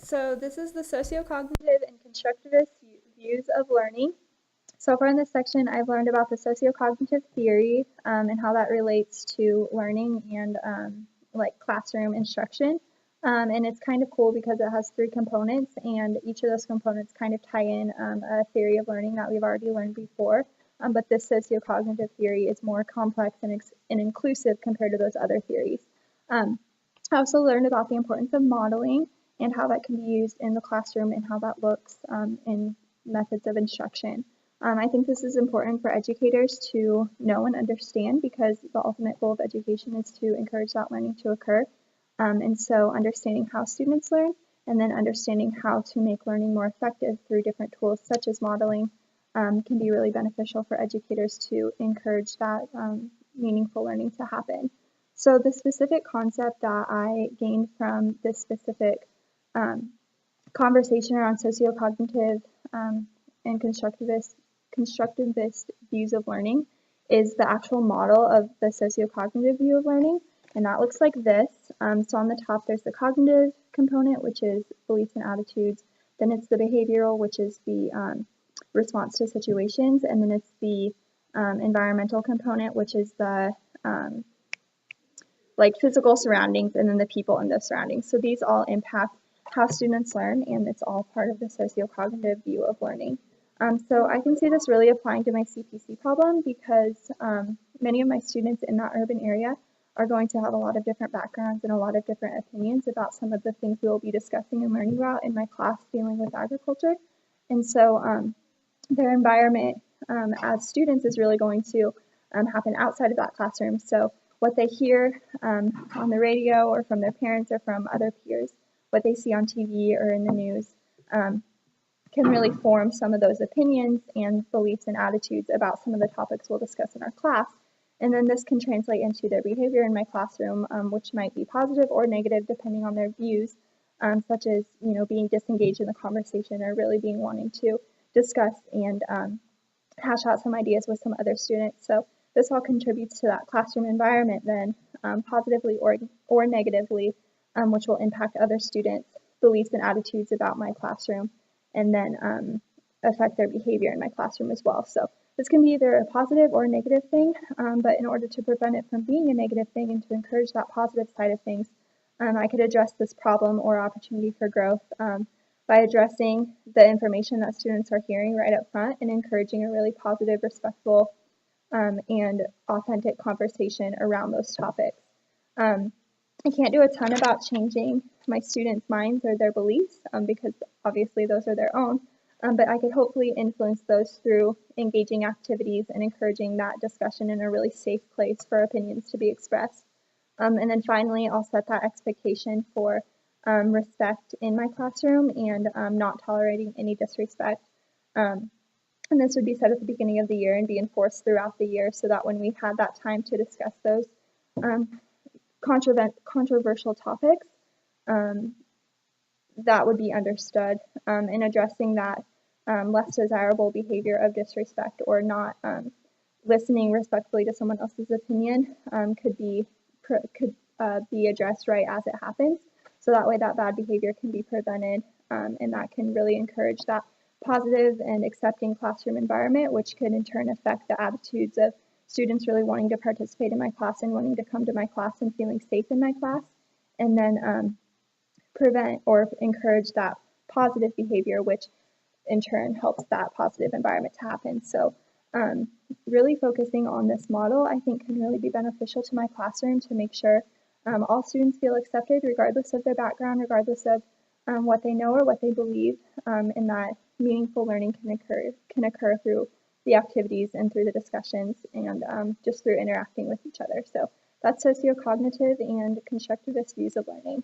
So this is the sociocognitive and constructivist views of learning. So far in this section, I've learned about the sociocognitive theory and how that relates to learning and like classroom instruction. And it's kind of cool because it has 3 components, and each of those components kind of tie in a theory of learning that we've already learned before. But this sociocognitive theory is more complex and inclusive compared to those other theories. I also learned about the importance of modeling and how that can be used in the classroom and how that looks in methods of instruction. I think this is important for educators to know and understand because the ultimate goal of education is to encourage that learning to occur. And so understanding how students learn and then understanding how to make learning more effective through different tools such as modeling can be really beneficial for educators to encourage that meaningful learning to happen. So the specific concept that I gained from this specific conversation around sociocognitive and constructivist views of learning is the actual model of the sociocognitive view of learning, and that looks like this. So on the top there's the cognitive component, which is beliefs and attitudes, then it's the behavioral, which is the response to situations, and then it's the environmental component, which is the like physical surroundings, and then the people in those surroundings. So these all impact how students learn, and it's all part of the sociocognitive view of learning. So I can see this really applying to my CPC problem because many of my students in that urban area are going to have a lot of different backgrounds and a lot of different opinions about some of the things we will be discussing and learning about in my class dealing with agriculture. And so their environment as students is really going to happen outside of that classroom. So what they hear on the radio or from their parents or from other peers, what they see on TV or in the news can really form some of those opinions and beliefs and attitudes about some of the topics we'll discuss in our class. And then this can translate into their behavior in my classroom, which might be positive or negative depending on their views, such as being disengaged in the conversation or really being wanting to discuss and hash out some ideas with some other students. So this all contributes to that classroom environment then positively or negatively, which will impact other students' beliefs and attitudes about my classroom and then affect their behavior in my classroom as well. So this can be either a positive or a negative thing, but in order to prevent it from being a negative thing and to encourage that positive side of things, I could address this problem or opportunity for growth by addressing the information that students are hearing right up front and encouraging a really positive, respectful, and authentic conversation around those topics. I can't do a ton about changing my students' minds or their beliefs because obviously those are their own, but I could hopefully influence those through engaging activities and encouraging that discussion in a really safe place for opinions to be expressed. And then finally, I'll set that expectation for respect in my classroom and not tolerating any disrespect. And this would be set at the beginning of the year and be enforced throughout the year so that when we had that time to discuss those controversial topics, that would be understood. In addressing that less desirable behavior of disrespect or not listening respectfully to someone else's opinion could be addressed right as it happens. So that way that bad behavior can be prevented, and that can really encourage that positive and accepting classroom environment, which could in turn affect the attitudes of students really wanting to participate in my class and wanting to come to my class and feeling safe in my class, and then prevent or encourage that positive behavior, which in turn helps that positive environment to happen. So really focusing on this model, I think, can really be beneficial to my classroom to make sure all students feel accepted regardless of their background, regardless of what they know or what they believe, and that meaningful learning can occur through the activities and through the discussions and just through interacting with each other. So that's sociocognitive and constructivist views of learning.